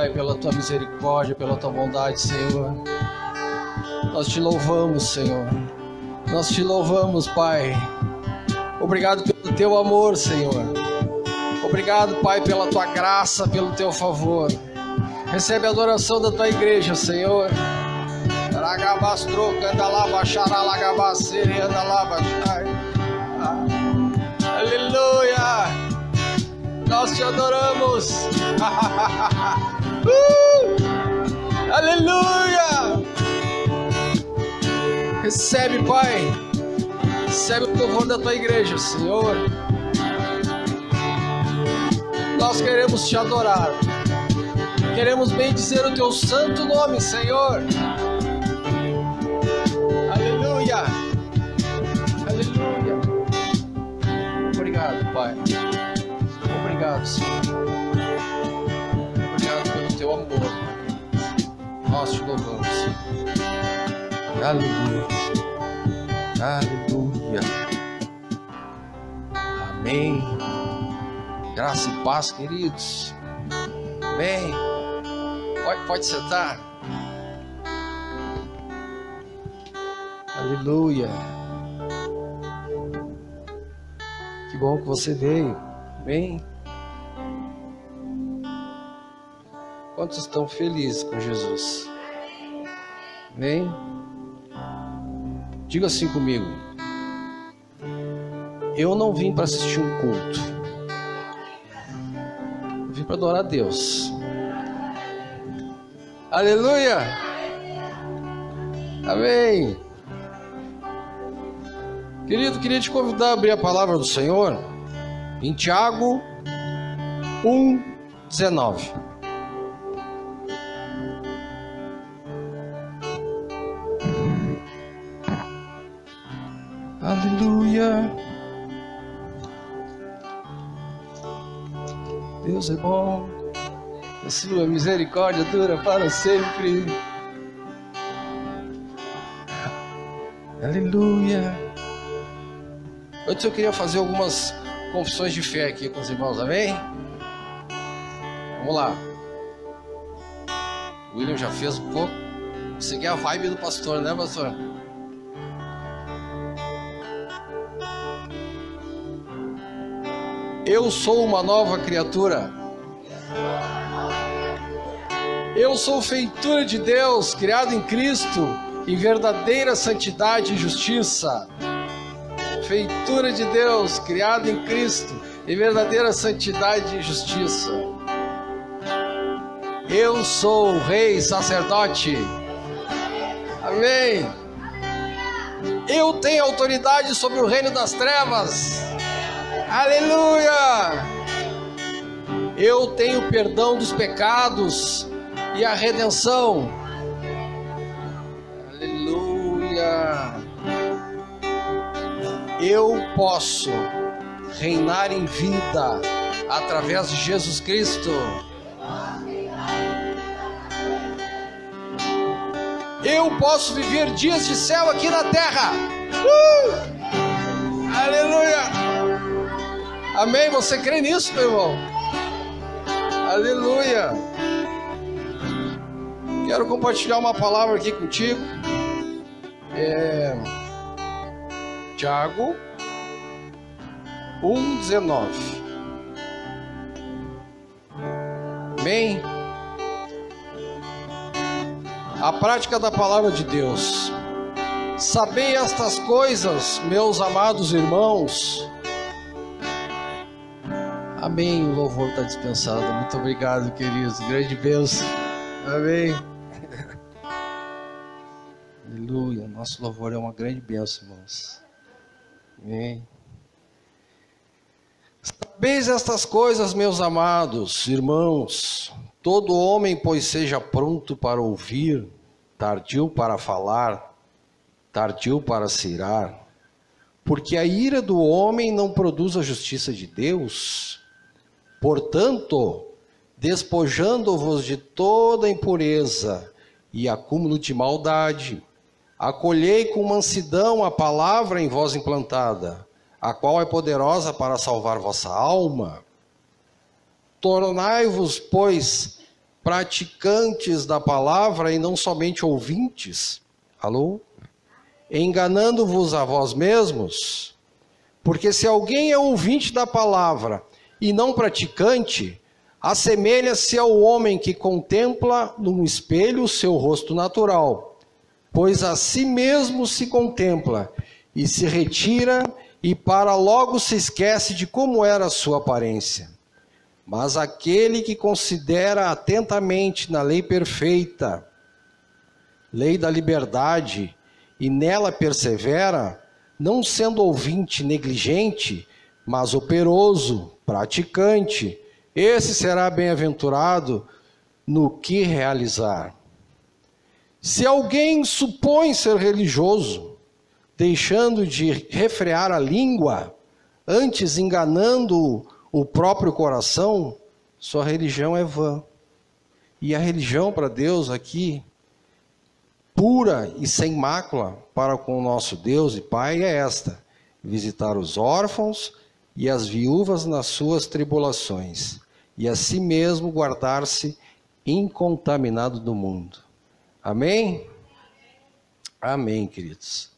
Pai, pela Tua misericórdia, pela Tua bondade, Senhor. Nós Te louvamos, Senhor. Nós Te louvamos, Pai. Obrigado pelo Teu amor, Senhor. Obrigado, Pai, pela Tua graça, pelo Teu favor. Recebe a adoração da Tua igreja, Senhor. Aleluia! Nós Te adoramos. Aleluia! Recebe, Pai. Recebe o louvor da Tua igreja, Senhor. Nós queremos Te adorar. Queremos bendizer o Teu santo nome, Senhor. Aleluia! Aleluia! Obrigado, Pai. Obrigado, Senhor. Obrigado pelo Teu amor. Nós Te louvamos. Aleluia. Aleluia. Amém. Graça e paz, queridos. Amém. Pode sentar. Aleluia. Que bom que você veio. Amém. Quantos estão felizes com Jesus? Amém. Diga assim comigo: eu não vim para assistir um culto, eu vim para adorar a Deus. Aleluia. Amém. Querido, queria te convidar a abrir a palavra do Senhor em Tiago 1:19. Aleluia. Deus é bom, a sua misericórdia dura para sempre. Aleluia. Antes eu queria fazer algumas confissões de fé aqui com os irmãos, amém? Vamos lá. O William já fez um pouco. Seguir a vibe do pastor, né, pastor? Eu sou uma nova criatura. Eu sou feitura de Deus, criado em Cristo, em verdadeira santidade e justiça. Feitura de Deus, criado em Cristo, em verdadeira santidade e justiça. Eu sou o rei sacerdote. Amém. Eu tenho autoridade sobre o reino das trevas. Aleluia. Eu tenho perdão dos pecados e a redenção. Aleluia. Eu posso reinar em vida através de Jesus Cristo. Eu posso viver dias de céu aqui na terra. Aleluia. Amém? Você crê nisso, meu irmão? Aleluia. Quero compartilhar uma palavra aqui contigo. Tiago 1:19. Amém? A prática da palavra de Deus. Sabei estas coisas, meus amados irmãos. Amém. O louvor está dispensado. Muito obrigado, queridos. Grande bênção. Amém. Aleluia. Nosso louvor é uma grande bênção, irmãos. Amém. Sabeis estas coisas, meus amados irmãos. Todo homem, pois, seja pronto para ouvir, tardio para falar, tardio para se irar. Porque a ira do homem não produz a justiça de Deus. Portanto, despojando-vos de toda impureza e acúmulo de maldade, acolhei com mansidão a palavra em vós implantada, a qual é poderosa para salvar vossa alma. Tornai-vos, pois, praticantes da palavra e não somente ouvintes. Alô? Enganando-vos a vós mesmos, porque se alguém é ouvinte da palavra e não praticante, assemelha-se ao homem que contempla num espelho o seu rosto natural, pois a si mesmo se contempla e se retira e para logo se esquece de como era a sua aparência. Mas aquele que considera atentamente na lei perfeita, lei da liberdade, e nela persevera, não sendo ouvinte negligente, mas operoso, praticante, esse será bem-aventurado no que realizar. Se alguém supõe ser religioso, deixando de refrear a língua, antes enganando o próprio coração, sua religião é vã. E a religião para Deus aqui, pura e sem mácula para com o nosso Deus e Pai, é esta: visitar os órfãos e as viúvas nas suas tribulações, e a si mesmo guardar-se incontaminado do mundo. Amém? Amém, queridos.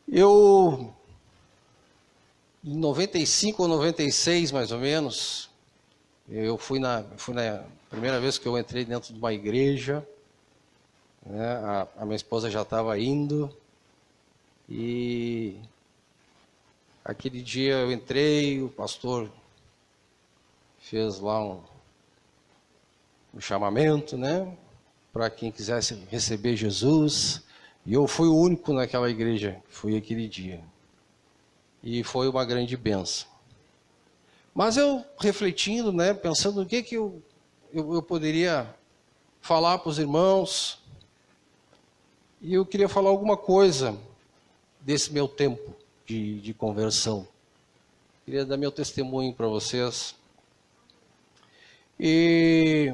Eu, em 95 ou 96, mais ou menos, eu fui na primeira vez que eu entrei dentro de uma igreja, né, a minha esposa já estava indo, e aquele dia eu entrei, o pastor fez lá um chamamento, né, para quem quisesse receber Jesus, e eu fui o único naquela igreja, fui aquele dia, e foi uma grande bênção. Mas eu refletindo, né, pensando o que eu poderia falar para os irmãos, e eu queria falar alguma coisa desse meu tempo de conversão. Queria dar meu testemunho para vocês. E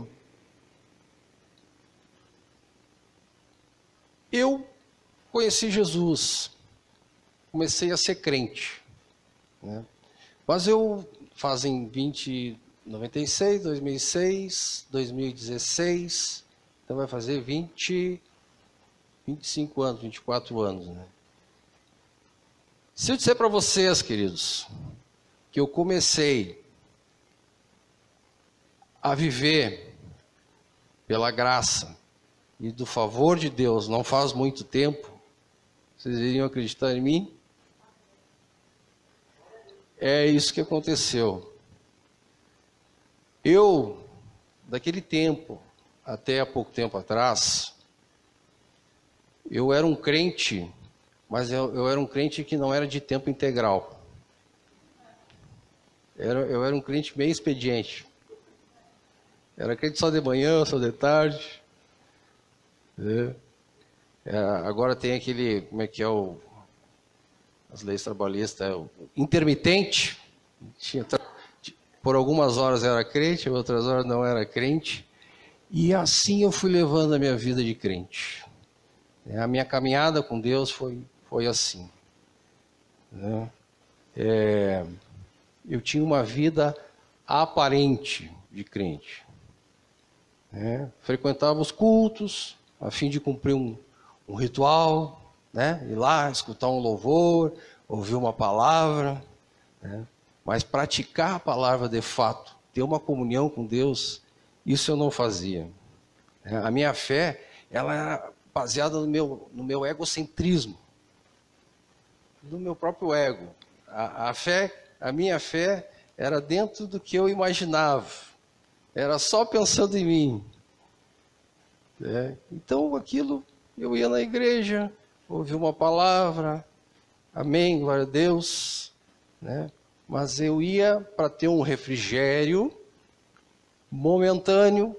eu conheci Jesus, comecei a ser crente, né? Mas eu fazem 96, 2006, 2016, então vai fazer 25 anos, 24 anos, né? Se eu disser para vocês, queridos, que eu comecei a viver pela graça e do favor de Deus não faz muito tempo, vocês iriam acreditar em mim? É isso que aconteceu. Eu, daquele tempo até há pouco tempo atrás, eu era um crente, mas eu era um crente que não era de tempo integral. Eu era um crente meio expediente. Era crente só de manhã, só de tarde. Né? Agora tem aquele, como é que é as leis trabalhistas, o intermitente. Por algumas horas era crente, outras horas não era crente. E assim eu fui levando a minha vida de crente. A minha caminhada com Deus foi assim. Né? Eu tinha uma vida aparente de crente. Né? Frequentava os cultos, a fim de cumprir um ritual, né? Ir lá, escutar um louvor, ouvir uma palavra, né? Mas praticar a palavra de fato, ter uma comunhão com Deus, isso eu não fazia. A minha fé, ela era baseada no meu egocentrismo, no meu próprio ego. A minha fé era dentro do que eu imaginava, era só pensando em mim. Então aquilo, eu ia na igreja, ouvia uma palavra, amém, glória a Deus, né? Mas eu ia para ter um refrigério momentâneo,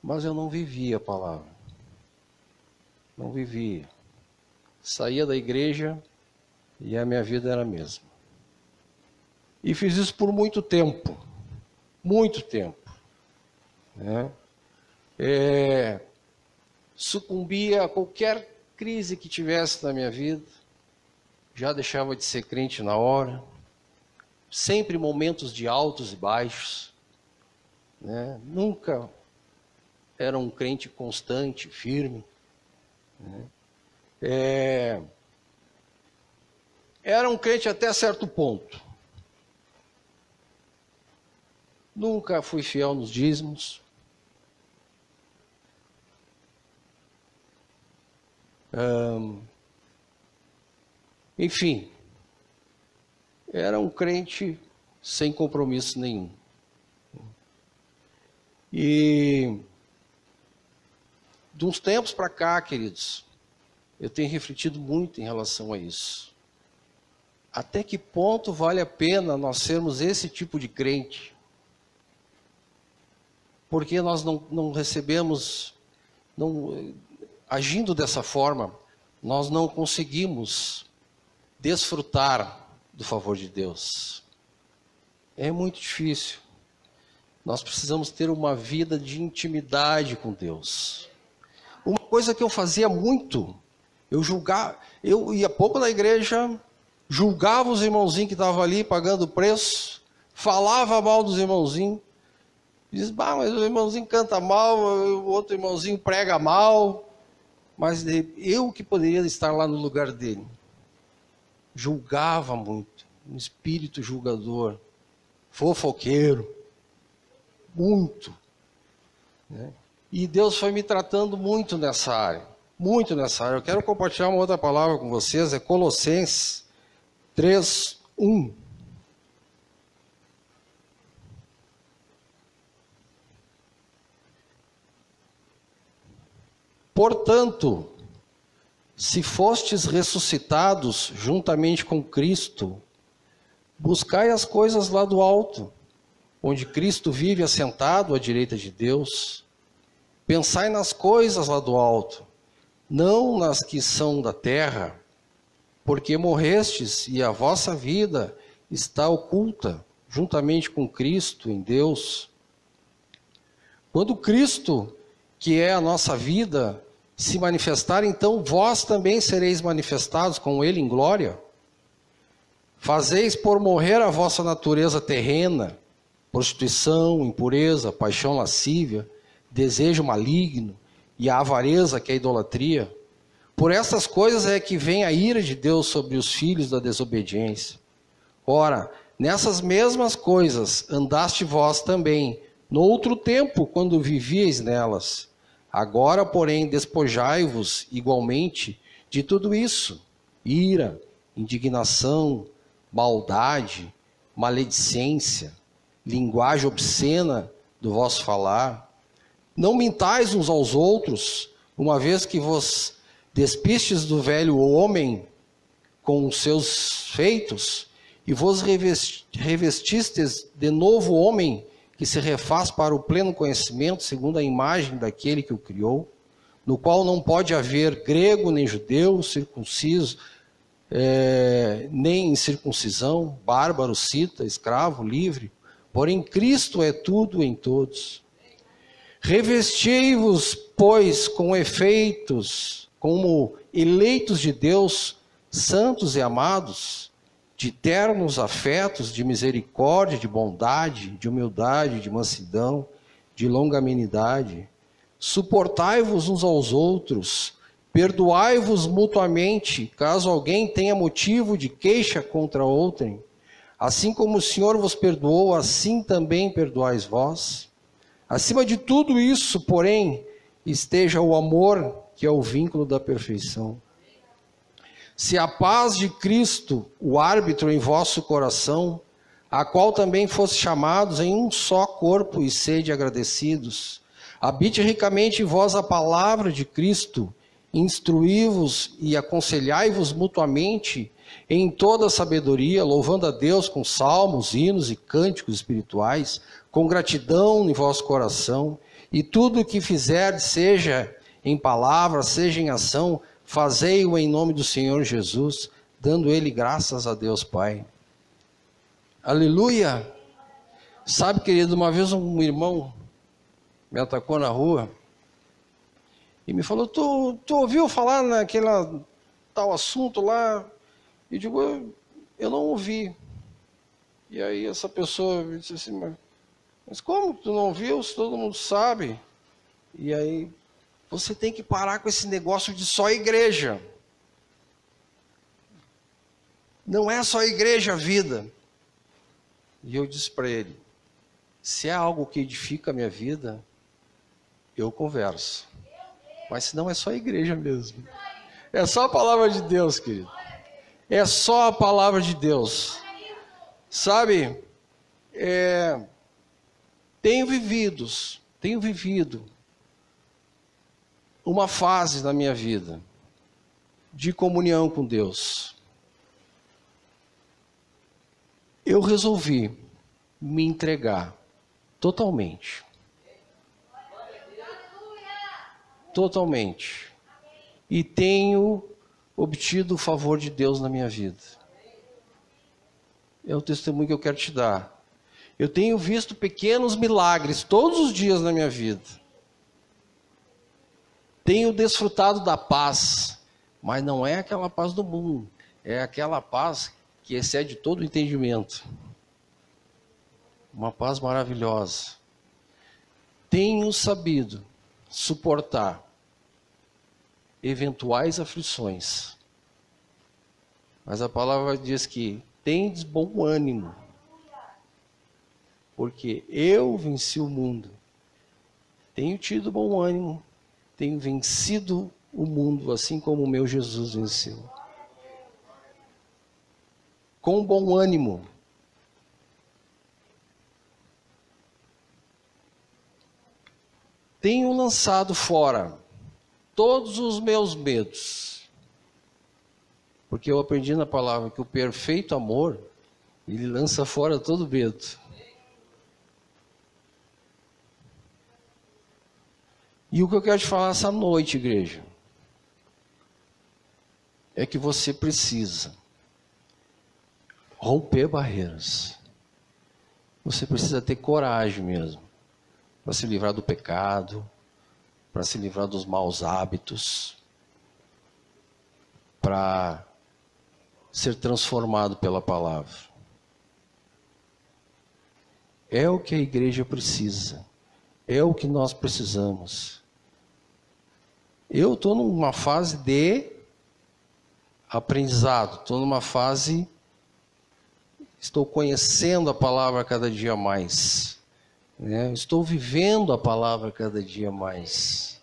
mas eu não vivia a palavra. Não vivia. Saía da igreja e a minha vida era a mesma. E fiz isso por muito tempo. Muito tempo. Né? Sucumbia a qualquer crise que tivesse na minha vida. Já deixava de ser crente na hora. Sempre momentos de altos e baixos. né? Nunca era um crente constante, firme, né? Era um crente até certo ponto. Nunca fui fiel nos dízimos. Enfim, era um crente sem compromisso nenhum. E de uns tempos para cá, queridos, eu tenho refletido muito em relação a isso. Até que ponto vale a pena nós sermos esse tipo de crente? Porque nós não recebemos, agindo dessa forma, nós não conseguimos desfrutar do favor de Deus. É muito difícil. Nós precisamos ter uma vida de intimidade com Deus. Uma coisa que eu fazia muito, eu ia pouco na igreja, julgava os irmãozinhos que estavam ali pagando preço, falava mal dos irmãozinhos, diz, mas o irmãozinho canta mal, o outro irmãozinho prega mal, mas eu que poderia estar lá no lugar dele. Julgava muito, um espírito julgador, fofoqueiro, muito, né? E Deus foi me tratando muito nessa área, muito nessa área. Eu quero compartilhar uma outra palavra com vocês, é Colossenses 3:1. Portanto, se fostes ressuscitados juntamente com Cristo, buscai as coisas lá do alto, onde Cristo vive assentado à direita de Deus. Pensai nas coisas lá do alto, não nas que são da terra, porque morrestes e a vossa vida está oculta juntamente com Cristo em Deus. Quando Cristo, que é a nossa vida, se manifestar, então vós também sereis manifestados com Ele em glória. Fazeis por morrer a vossa natureza terrena, prostituição, impureza, paixão lascívia, desejo maligno e a avareza, que é a idolatria. Por essas coisas é que vem a ira de Deus sobre os filhos da desobediência. Ora, nessas mesmas coisas andaste vós também, no outro tempo, quando vivíeis nelas. Agora, porém, despojai-vos igualmente de tudo isso: ira, indignação, maldade, maledicência, linguagem obscena do vosso falar. Não mintais uns aos outros, uma vez que vos despistes do velho homem com os seus feitos, e vos revestistes de novo homem, que se refaz para o pleno conhecimento, segundo a imagem daquele que o criou, no qual não pode haver grego nem judeu, circunciso, nem incircuncisão, bárbaro, cita, escravo, livre, porém Cristo é tudo em todos. Revestei-vos, pois, com efeitos, como eleitos de Deus, santos e amados, de ternos afetos, de misericórdia, de bondade, de humildade, de mansidão, de longanimidade. Suportai-vos uns aos outros, perdoai-vos mutuamente, caso alguém tenha motivo de queixa contra outrem. Assim como o Senhor vos perdoou, assim também perdoais vós. Acima de tudo isso, porém, esteja o amor, que é o vínculo da perfeição. Se a paz de Cristo, o árbitro em vosso coração, a qual também fosse chamados em um só corpo, e sede agradecidos, habite ricamente em vós a palavra de Cristo, instruí-vos e aconselhai-vos mutuamente em toda sabedoria, louvando a Deus com salmos, hinos e cânticos espirituais, com gratidão em vosso coração, e tudo o que fizerdes, seja em palavra, seja em ação, fazei-o em nome do Senhor Jesus, dando Ele graças a Deus Pai. Aleluia! Sabe, querido, uma vez um irmão me atacou na rua e me falou, tu ouviu falar naquele tal assunto lá? E digo, eu não ouvi. E aí essa pessoa disse assim, mas Mas como tu não viu, se todo mundo sabe? E aí, você tem que parar com esse negócio de só igreja. Não é só igreja a vida. E eu disse para ele, se é algo que edifica a minha vida, eu converso. Mas se não, é só igreja mesmo. É só a palavra de Deus, querido. É só a palavra de Deus. Sabe, tenho vivido uma fase na minha vida de comunhão com Deus. Eu resolvi me entregar totalmente. Totalmente. E tenho obtido o favor de Deus na minha vida. É o testemunho que eu quero te dar. Eu tenho visto pequenos milagres todos os dias na minha vida. Tenho desfrutado da paz, mas não é aquela paz do mundo. É aquela paz que excede todo o entendimento. Uma paz maravilhosa. Tenho sabido suportar eventuais aflições. Mas a palavra diz que tendes bom ânimo, porque eu venci o mundo. Tenho tido bom ânimo, tenho vencido o mundo, assim como o meu Jesus venceu. Com bom ânimo. Tenho lançado fora todos os meus medos. Porque eu aprendi na palavra que o perfeito amor, ele lança fora todo medo. E o que eu quero te falar essa noite, igreja, é que você precisa romper barreiras. Você precisa ter coragem mesmo, para se livrar do pecado, para se livrar dos maus hábitos, para ser transformado pela palavra. É o que a igreja precisa. É o que nós precisamos. Eu estou numa fase de aprendizado. Estou numa fase... Estou conhecendo a palavra cada dia mais. Estou vivendo a palavra cada dia mais.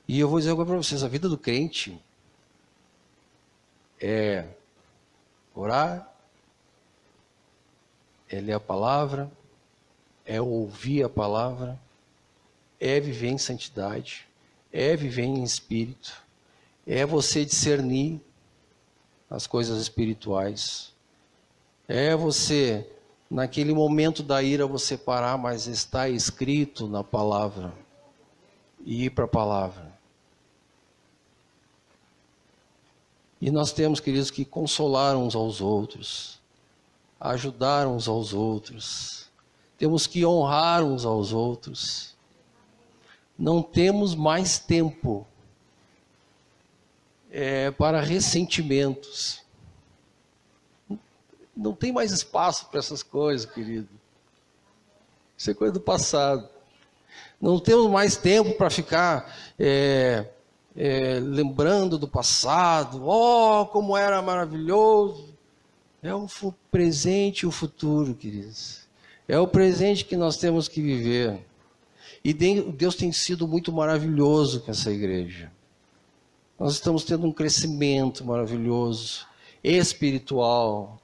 E eu vou dizer agora para vocês, a vida do crente é orar, é ler a palavra, é ouvir a palavra, é viver em santidade, é viver em espírito, é você discernir as coisas espirituais, é você, naquele momento da ira, você parar, mas está escrito na palavra, e ir para a palavra. E nós temos, queridos, que consolar uns aos outros, ajudar uns aos outros, temos que honrar uns aos outros. Não temos mais tempo para ressentimentos. Não tem mais espaço para essas coisas, querido. Isso é coisa do passado. Não temos mais tempo para ficar lembrando do passado. Oh, como era maravilhoso. É o presente e o futuro, queridos. É o presente que nós temos que viver. E Deus tem sido muito maravilhoso com essa igreja. Nós estamos tendo um crescimento maravilhoso, espiritual.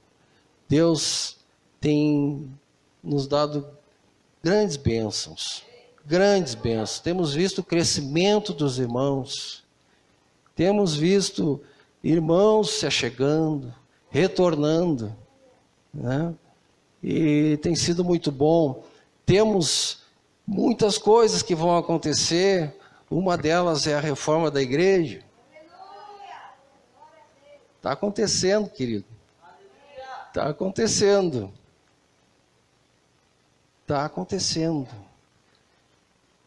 Deus tem nos dado grandes bênçãos. Grandes bênçãos. Temos visto o crescimento dos irmãos. Temos visto irmãos se achegando, retornando, né? E tem sido muito bom. Temos muitas coisas que vão acontecer. Uma delas é a reforma da igreja. Está acontecendo, querido. Está acontecendo. Está acontecendo.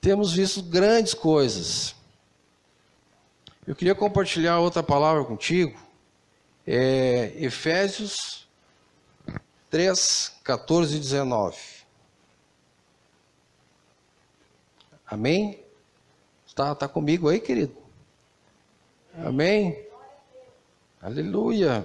Temos visto grandes coisas. Eu queria compartilhar outra palavra contigo. Efésios 3, 14 e 19. Amém? Tá comigo aí, querido? Amém? Aleluia.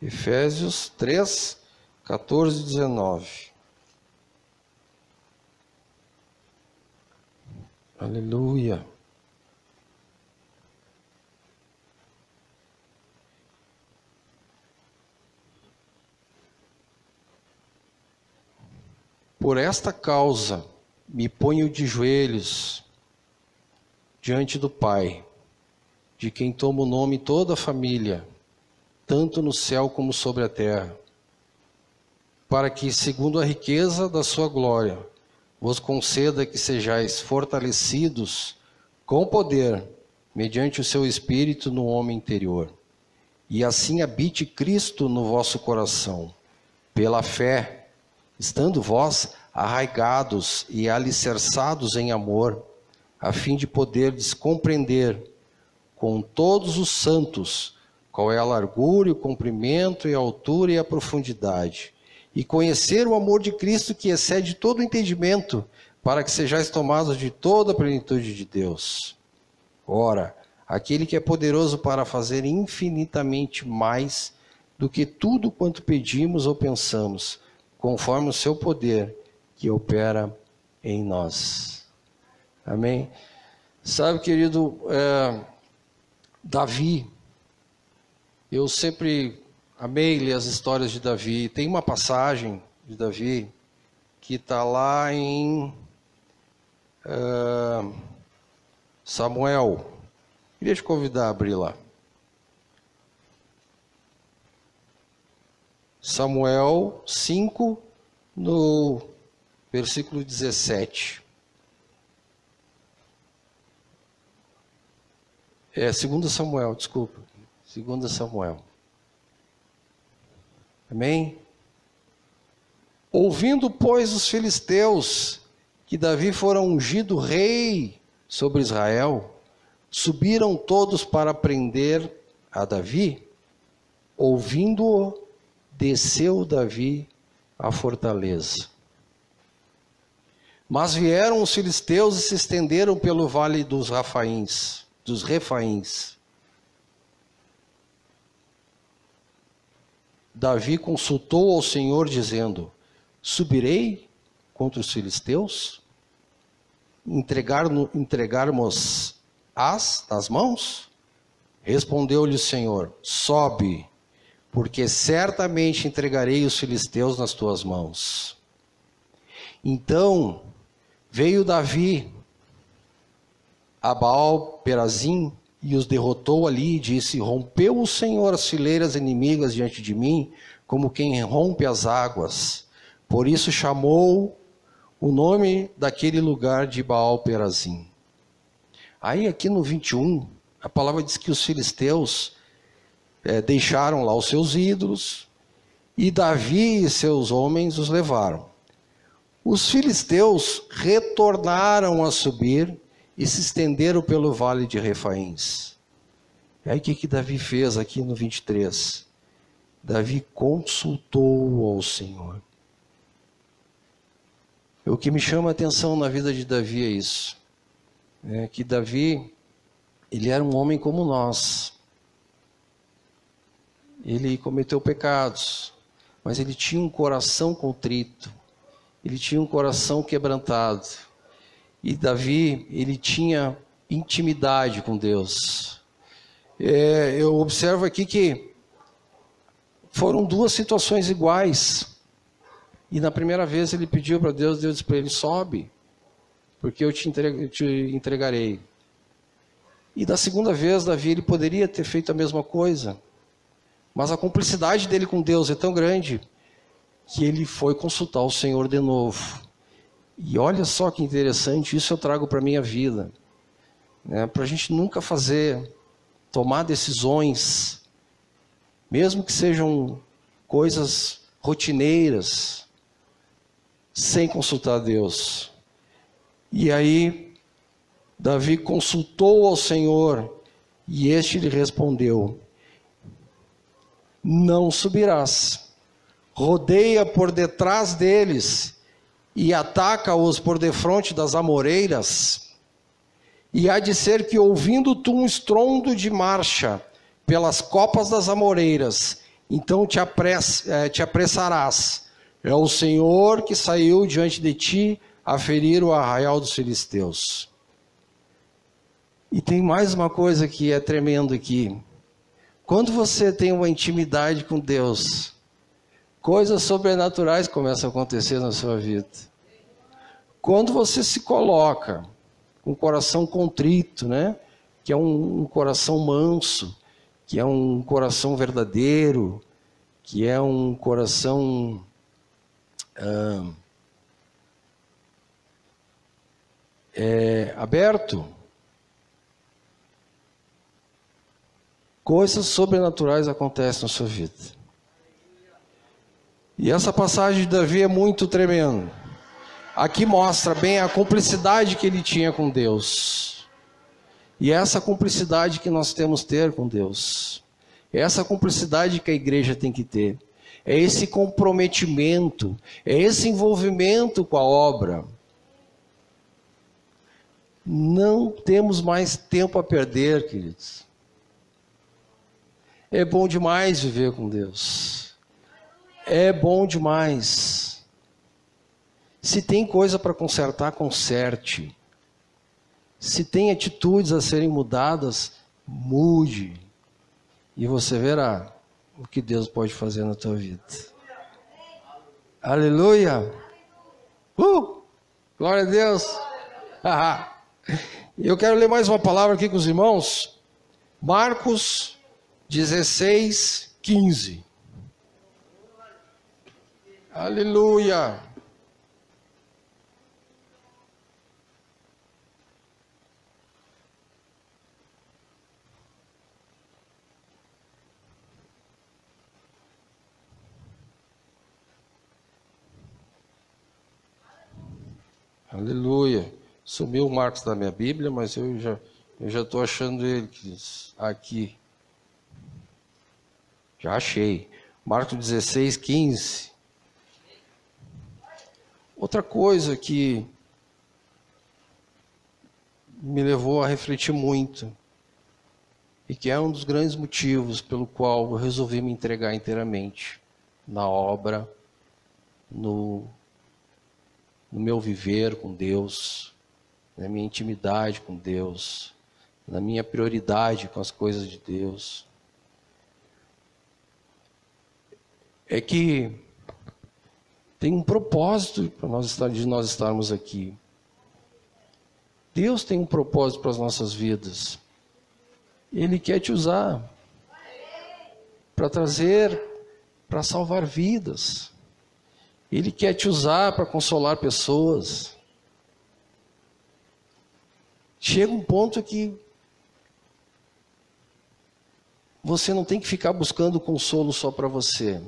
Efésios 3, 14 e 19. Aleluia. Por esta causa me ponho de joelhos diante do Pai, de quem toma o nome toda a família, tanto no céu como sobre a terra, para que, segundo a riqueza da sua glória, vos conceda que sejais fortalecidos com poder, mediante o seu Espírito no homem interior, e assim habite Cristo no vosso coração, pela fé, estando vós arraigados e alicerçados em amor, a fim de poderdes compreender com todos os santos qual é a largura, o comprimento e a altura e a profundidade, e conhecer o amor de Cristo que excede todo o entendimento, para que sejais tomados de toda a plenitude de Deus. Ora, aquele que é poderoso para fazer infinitamente mais do que tudo quanto pedimos ou pensamos, conforme o seu poder que opera em nós. Amém? Sabe, querido, Davi, eu sempre amei ler as histórias de Davi. Tem uma passagem de Davi que está lá em Samuel. Queria te convidar a abrir lá. Samuel 5, no versículo 17. 2 Samuel, desculpa. 2 Samuel. Amém? Ouvindo, pois, os filisteus que Davi fora ungido rei sobre Israel, subiram todos para prender a Davi. Ouvindo-o, desceu Davi à fortaleza. Mas vieram os filisteus e se estenderam pelo vale dos Refaíns. Davi consultou ao Senhor, dizendo: subirei contra os filisteus? Entregarmos-as nas mãos? Respondeu-lhe o Senhor: sobe, porque certamente entregarei os filisteus nas tuas mãos. Então veio Davi a Baal-Perazim e os derrotou ali, e disse: rompeu o Senhor as fileiras inimigas diante de mim, como quem rompe as águas. Por isso chamou o nome daquele lugar de Baal-Perazim. Aí aqui no 21, a palavra diz que os filisteus deixaram lá os seus ídolos, e Davi e seus homens os levaram. Os filisteus retornaram a subir e se estenderam pelo vale de Refaíns. E aí o que Davi fez aqui no 23? Davi consultou ao Senhor. O que me chama a atenção na vida de Davi é isso. É que Davi, ele era um homem como nós. Ele cometeu pecados, mas ele tinha um coração contrito. Ele tinha um coração quebrantado. E Davi, ele tinha intimidade com Deus. Eu observo aqui que foram duas situações iguais. E na primeira vez ele pediu para Deus, Deus disse para ele: sobe, porque eu te entregarei. E da segunda vez, Davi, ele poderia ter feito a mesma coisa. Mas a cumplicidade dele com Deus é tão grande que ele foi consultar o Senhor de novo. E olha só que interessante, isso eu trago para a minha vida. Para a gente nunca tomar decisões, mesmo que sejam coisas rotineiras, sem consultar Deus. E aí, Davi consultou ao Senhor e este lhe respondeu: não subirás, rodeia por detrás deles e ataca-os por defronte das amoreiras. E há de ser que, ouvindo tu um estrondo de marcha pelas copas das amoreiras, então te apressarás. É o Senhor que saiu diante de ti a ferir o arraial dos filisteus. E tem mais uma coisa que é tremendo aqui. Quando você tem uma intimidade com Deus, coisas sobrenaturais começam a acontecer na sua vida. Quando você se coloca com o coração contrito, né? Que é um coração manso, que é um coração verdadeiro, que é um coração aberto, coisas sobrenaturais acontecem na sua vida. E essa passagem de Davi é muito tremenda. Aqui mostra bem a cumplicidade que ele tinha com Deus. E essa cumplicidade que nós temos que ter com Deus. Essa cumplicidade que a igreja tem que ter. É esse comprometimento, é esse envolvimento com a obra. Não temos mais tempo a perder, queridos. É bom demais viver com Deus. É bom demais. Se tem coisa para consertar, conserte. Se tem atitudes a serem mudadas, mude. E você verá o que Deus pode fazer na tua vida. Aleluia! Glória a Deus! Eu quero ler mais uma palavra aqui com os irmãos. Marcos 16, 15. Aleluia! Aleluia. Sumiu o Marcos da minha Bíblia, mas eu já estou achando ele aqui. Já achei. Marcos 16, 15. Outra coisa que me levou a refletir muito, e que é um dos grandes motivos pelo qual eu resolvi me entregar inteiramente na obra, no meu viver com Deus, na minha intimidade com Deus, na minha prioridade com as coisas de Deus. É que tem um propósito de nós estarmos aqui. Deus tem um propósito para as nossas vidas. Ele quer te usar para trazer, para salvar vidas. Ele quer te usar para consolar pessoas. Chega um ponto que você não tem que ficar buscando consolo só para você.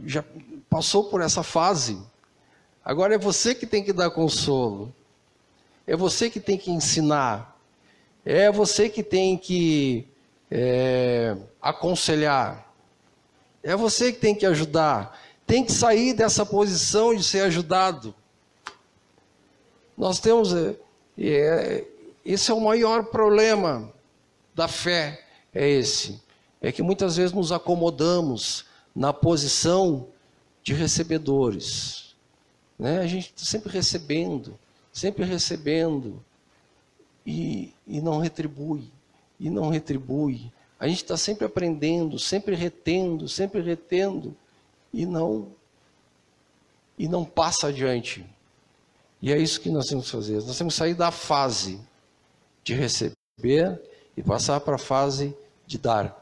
Já passou por essa fase. Agora é você que tem que dar consolo. É você que tem que ensinar. É você que tem que aconselhar. É você que tem que ajudar. Tem que sair dessa posição de ser ajudado. Nós temos... esse é o maior problema da fé. É esse. É que muitas vezes nos acomodamos na posição de recebedores. Né? A gente está sempre recebendo. E não retribui. A gente está sempre aprendendo, sempre retendo. E não passa adiante. E é isso que nós temos que fazer. Nós temos que sair da fase de receber e passar para a fase de dar.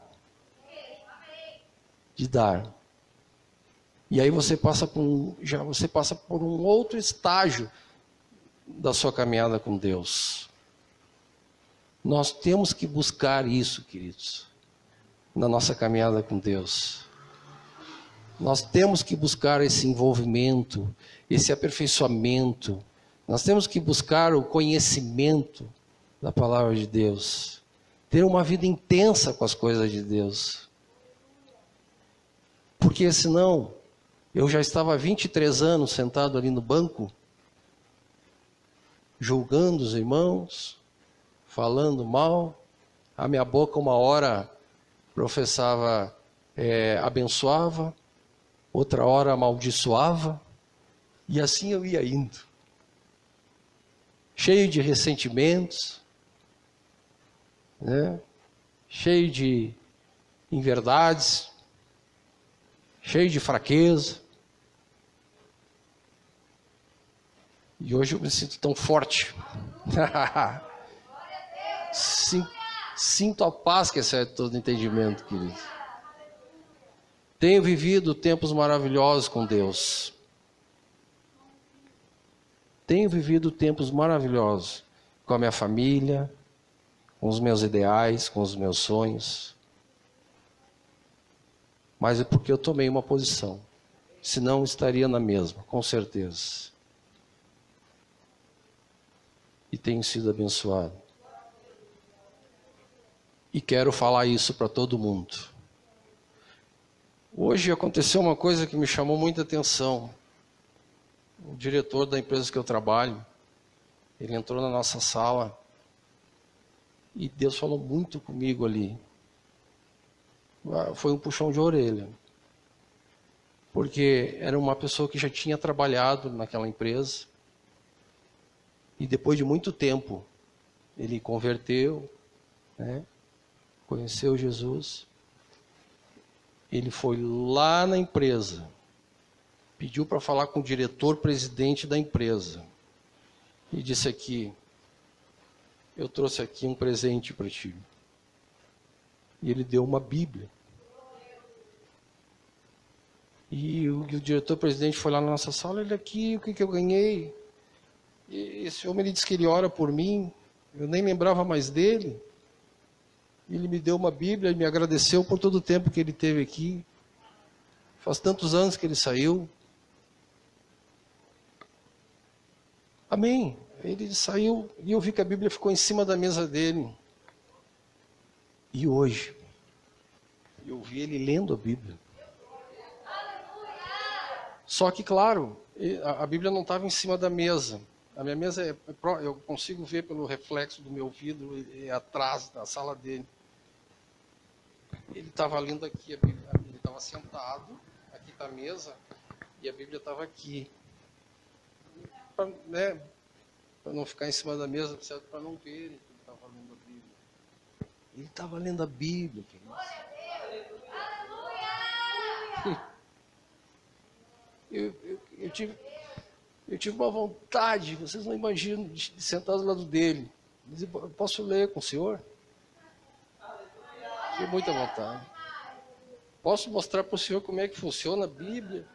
E aí você passa por um outro estágio da sua caminhada com Deus. Nós temos que buscar isso, queridos, na nossa caminhada com Deus. Nós temos que buscar esse envolvimento, esse aperfeiçoamento. Nós temos que buscar o conhecimento da palavra de Deus. Ter uma vida intensa com as coisas de Deus. Porque senão, eu já estava há 23 anos sentado ali no banco, julgando os irmãos, falando mal. A minha boca uma hora professava, abençoava, outra hora amaldiçoava, e assim eu ia indo. Cheio de ressentimentos, né? Cheio de inverdades, cheio de fraqueza. E hoje eu me sinto tão forte. Sinto a paz que excede todo entendimento, querido. Tenho vivido tempos maravilhosos com Deus. Tenho vivido tempos maravilhosos com a minha família, com os meus ideais, com os meus sonhos. Mas é porque eu tomei uma posição. Senão estaria na mesma, com certeza. E tenho sido abençoado. E quero falar isso para todo mundo. Hoje aconteceu uma coisa que me chamou muita atenção. O diretor da empresa que eu trabalho, ele entrou na nossa sala e Deus falou muito comigo ali. Foi um puxão de orelha. Porque era uma pessoa que já tinha trabalhado naquela empresa. E depois de muito tempo, ele converteu, né? Conheceu Jesus. Ele foi lá na empresa, pediu para falar com o diretor-presidente da empresa. E disse aqui, eu trouxe aqui um presente para ti. E ele deu uma Bíblia. E o diretor-presidente foi lá na nossa sala, olha aqui, o que eu ganhei. E esse homem, ele disse que ele ora por mim, eu nem lembrava mais dele. Ele me deu uma Bíblia e me agradeceu por todo o tempo que ele teve aqui. Faz tantos anos que ele saiu. Amém. Ele saiu e eu vi que a Bíblia ficou em cima da mesa dele. E hoje, eu vi ele lendo a Bíblia. Só que, claro, a Bíblia não estava em cima da mesa. A minha mesa, eu consigo ver pelo reflexo do meu vidro, atrás da sala dele. Ele estava lendo aqui a Bíblia, ele estava sentado, aqui está a mesa, e a Bíblia estava aqui. Para não ficar em cima da mesa, para não ver que ele estava lendo a Bíblia. Ele estava lendo a Bíblia, queridos. Eu tive uma vontade, vocês não imaginam, de sentar do lado dele. Dizer, posso ler com o senhor? Tive muita vontade. Posso mostrar para o senhor como é que funciona a Bíblia?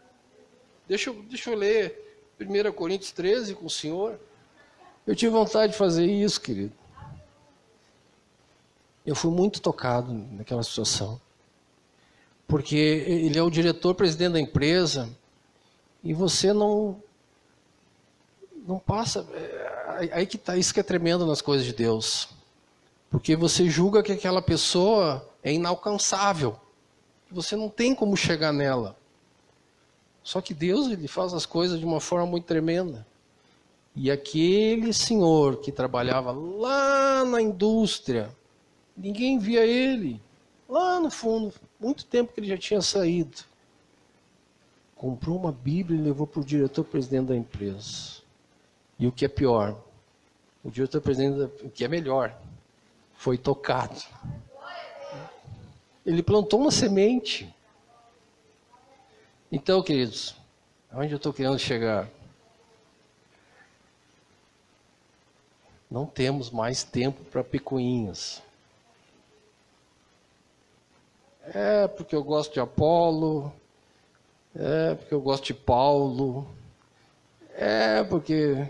Deixa eu ler 1 Coríntios 13 com o senhor. Eu tive vontade de fazer isso, querido. Eu fui muito tocado naquela situação. Porque ele é o diretor-presidente da empresa e você não passa... Aí que tá, isso que é tremendo nas coisas de Deus. Porque você julga que aquela pessoa é inalcançável. Você não tem como chegar nela. Só que Deus, ele faz as coisas de uma forma muito tremenda. E aquele senhor que trabalhava lá na indústria, ninguém via ele. Lá no fundo, muito tempo que ele já tinha saído. Comprou uma Bíblia e levou para o diretor-presidente da empresa. E o que é pior, o diretor-presidente, o que é melhor, foi tocado. Ele plantou uma semente. Então, queridos, aonde eu estou querendo chegar? Não temos mais tempo para picuinhas. É porque eu gosto de Apolo, é porque eu gosto de Paulo, é porque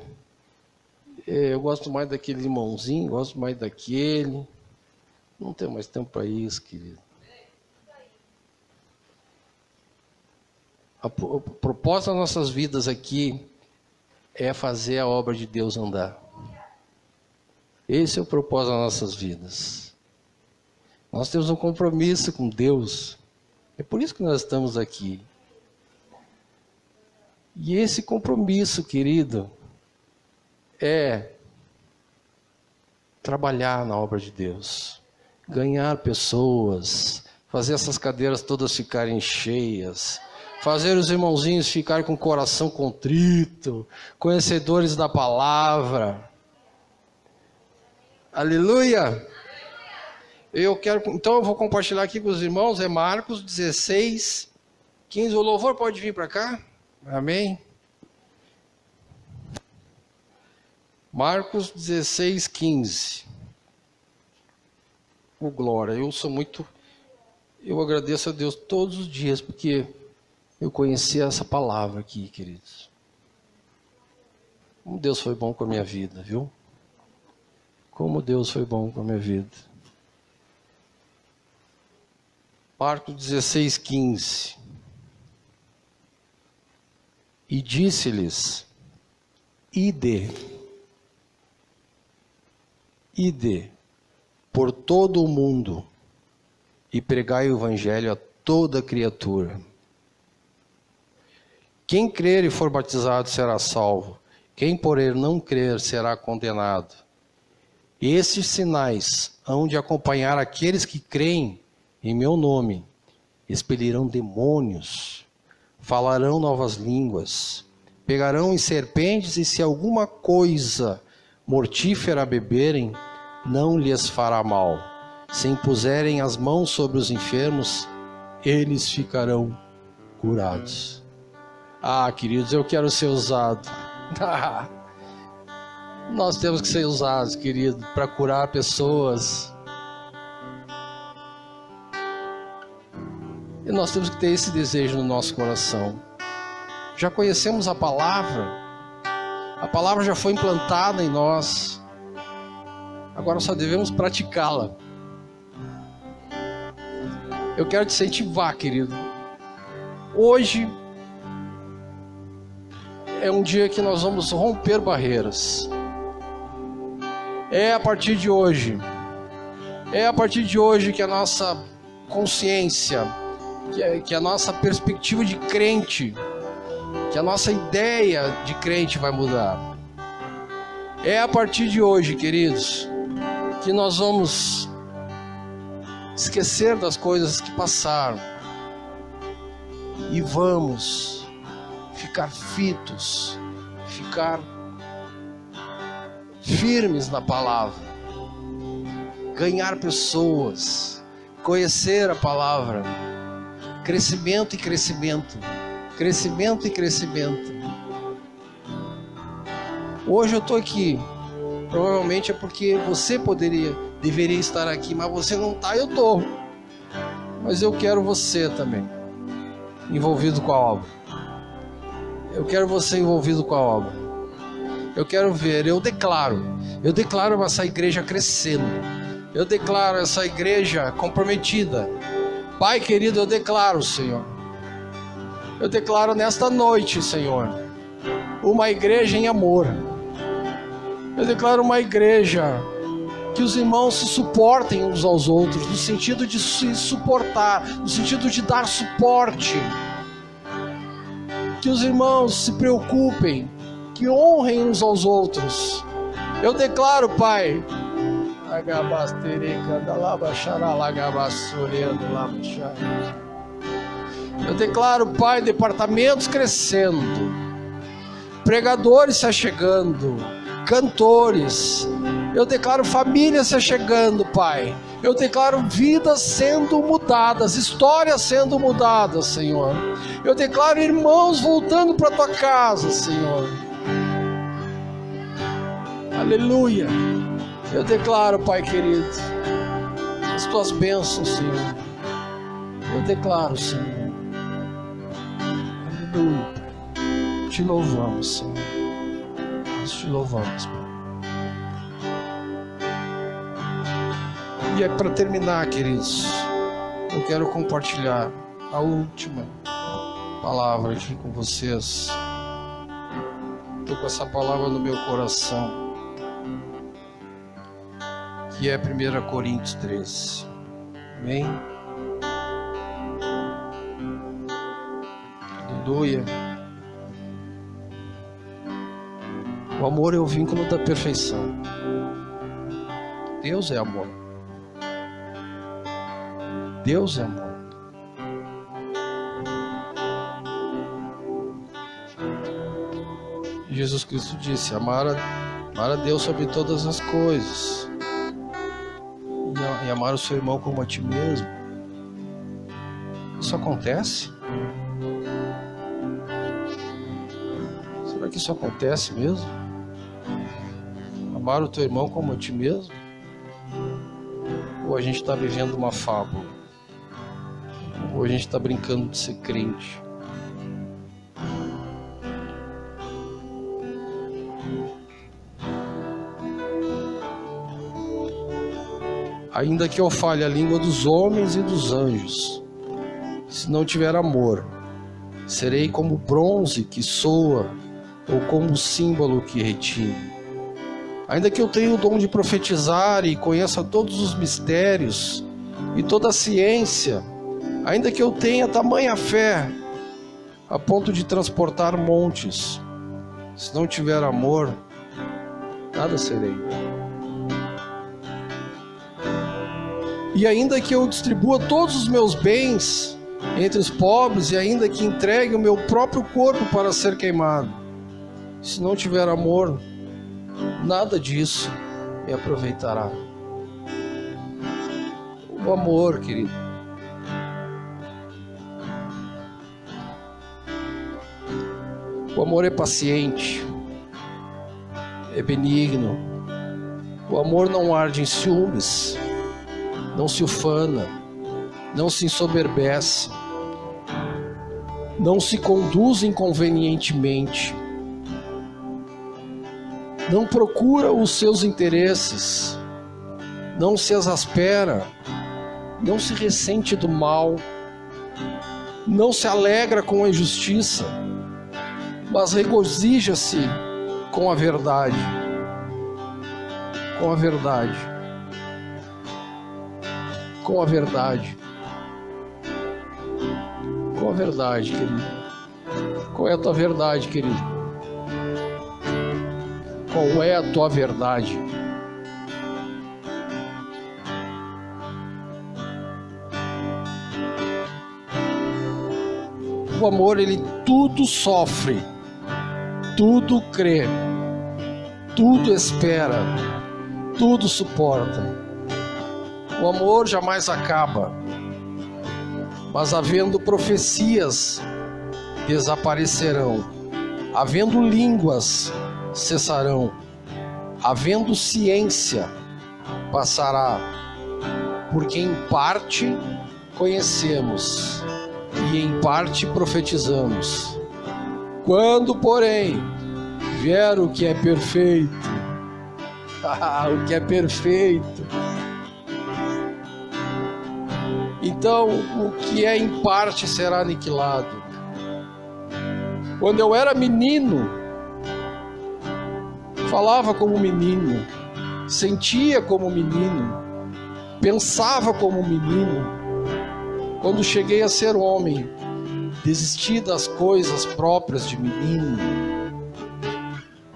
eu gosto mais daquele irmãozinho, gosto mais daquele. Não tem mais tempo para isso, querido. A proposta das nossas vidas aqui é fazer a obra de Deus andar. Esse é o propósito das nossas vidas. Nós temos um compromisso com Deus. É por isso que nós estamos aqui. E esse compromisso, querido, é trabalhar na obra de Deus, ganhar pessoas, fazer essas cadeiras todas ficarem cheias, fazer os irmãozinhos ficarem com o coração contrito, conhecedores da palavra. Aleluia! Então eu vou compartilhar aqui com os irmãos, é Marcos 16, 15. O louvor pode vir para cá? Amém? Marcos 16, 15. Oh, glória, eu agradeço a Deus todos os dias, porque eu conheci essa palavra aqui, queridos. Como Deus foi bom com a minha vida, viu? Como Deus foi bom com a minha vida. Marcos 16, 15. E disse-lhes: Ide por todo o mundo e pregai o evangelho a toda criatura. Quem crer e for batizado será salvo, quem porém não crer será condenado. Estes sinais hão de acompanhar aqueles que creem em meu nome: expelirão demônios, falarão novas línguas, pegarão em serpentes, e se alguma coisa mortífera beberem, não lhes fará mal. Se impuserem as mãos sobre os enfermos, eles ficarão curados. Ah, queridos, eu quero ser usado. Nós temos que ser usados, querido, para curar pessoas. E nós temos que ter esse desejo no nosso coração. Já conhecemos a palavra já foi implantada em nós, agora só devemos praticá-la. Eu quero te incentivar, querido. Hoje é um dia que nós vamos romper barreiras. É a partir de hoje que a nossa consciência, que a nossa perspectiva de crente, que a nossa ideia de crente vai mudar. É a partir de hoje, queridos, que nós vamos esquecer das coisas que passaram e vamos ficar fitos, ficar firmes na palavra, ganhar pessoas, conhecer a palavra, crescimento e crescimento. Crescimento e crescimento. Hoje eu estou aqui. Provavelmente é porque você deveria estar aqui, mas você não está, eu estou. Mas eu quero você também envolvido com a obra. Eu quero você envolvido com a obra. Eu quero ver, eu declaro essa igreja crescendo. Eu declaro essa igreja comprometida. Pai querido, eu declaro, Senhor. Eu declaro nesta noite, Senhor, uma igreja em amor. Eu declaro uma igreja que os irmãos se suportem uns aos outros, no sentido de se suportar, no sentido de dar suporte. Que os irmãos se preocupem, que honrem uns aos outros. Eu declaro, Pai, eu declaro, Pai, departamentos crescendo, pregadores se achegando, cantores. Eu declaro famílias se achegando, Pai. Eu declaro vidas sendo mudadas, histórias sendo mudadas, Senhor. Eu declaro irmãos voltando para a Tua casa, Senhor. Aleluia. Eu declaro, Pai querido, as Tuas bênçãos, Senhor. Eu declaro, Senhor. Aleluia, Pai. Te louvamos, Senhor. Nós te louvamos, Pai. E é para terminar, queridos, eu quero compartilhar a última palavra aqui com vocês. Estou com essa palavra no meu coração. que é 1 Coríntios 13. Amém? Aleluia. O amor é o vínculo da perfeição. Deus é amor. Deus é amor. Jesus Cristo disse: amar a Deus sobre todas as coisas e amar o seu irmão como a ti mesmo. Isso acontece? Será que isso acontece mesmo? Amar o teu irmão como a ti mesmo? Ou a gente está vivendo uma fábula? Ou a gente está brincando de ser crente? Ainda que eu fale a língua dos homens e dos anjos, se não tiver amor, serei como bronze que soa, ou como símbolo que retine. Ainda que eu tenha o dom de profetizar e conheça todos os mistérios e toda a ciência, ainda que eu tenha tamanha fé, a ponto de transportar montes, se não tiver amor, nada serei. E ainda que eu distribua todos os meus bens entre os pobres, e ainda que entregue o meu próprio corpo para ser queimado, se não tiver amor, nada disso me aproveitará. O amor, querido. O amor é paciente, é benigno. O amor não arde em ciúmes, não se ufana, não se ensoberbece, não se conduz inconvenientemente, não procura os seus interesses, não se exaspera, não se ressente do mal, não se alegra com a injustiça, mas regozija-se com a verdade. Com a verdade. Com a verdade. Com a verdade, querido. Qual é a tua verdade, querido? Qual é a tua verdade? O amor, ele tudo sofre, tudo crê, tudo espera, tudo suporta. O amor jamais acaba, mas havendo profecias, desaparecerão, havendo línguas, cessarão, havendo ciência, passará, porque em parte conhecemos e em parte profetizamos. Quando, porém, vier o que é perfeito, o que é perfeito, então o que é em parte será aniquilado. Quando eu era menino, falava como menino, sentia como menino, pensava como menino. Quando cheguei a ser homem, desisti das coisas próprias de menino,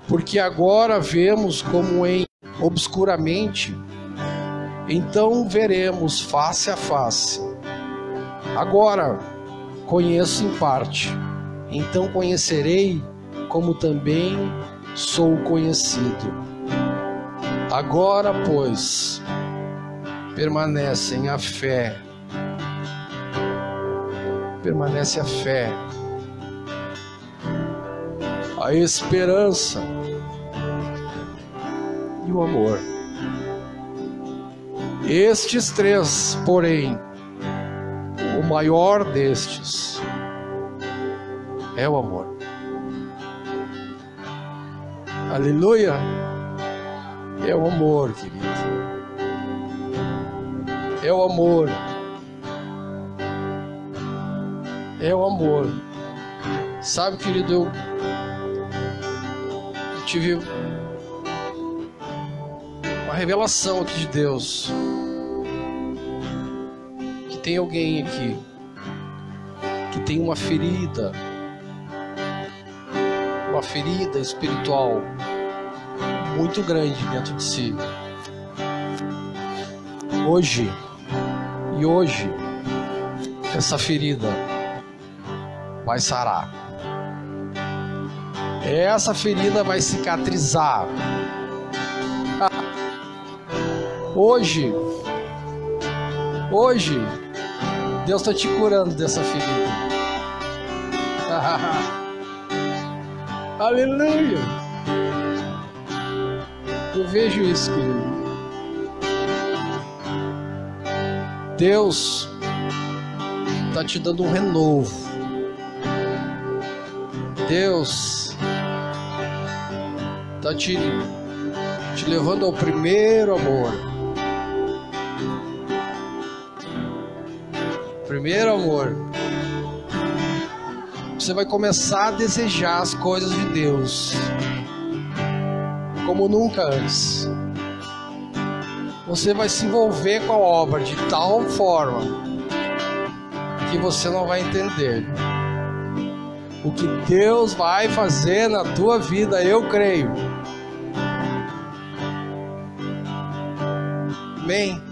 porque agora vemos como em obscuramente, então veremos face a face. Agora conheço em parte, então conhecerei como também sou conhecido. Agora, pois, permanecem a fé, permanece a fé, a esperança e o amor. Estes três, porém, o maior destes é o amor. Aleluia! É o amor, querido. É o amor. É o amor. Sabe, querido, eu tive uma revelação aqui de Deus. Que tem alguém aqui que tem uma ferida espiritual muito grande dentro de si. Hoje, essa ferida vai sarar. Essa ferida vai cicatrizar. Hoje, Deus está te curando dessa ferida. Aleluia! Eu vejo isso, querido. Deus está te dando um renovo. Deus está te levando ao primeiro amor. Primeiro amor. Você vai começar a desejar as coisas de Deus como nunca antes. Você vai se envolver com a obra de tal forma que você não vai entender o que Deus vai fazer na tua vida. Eu creio. Amém.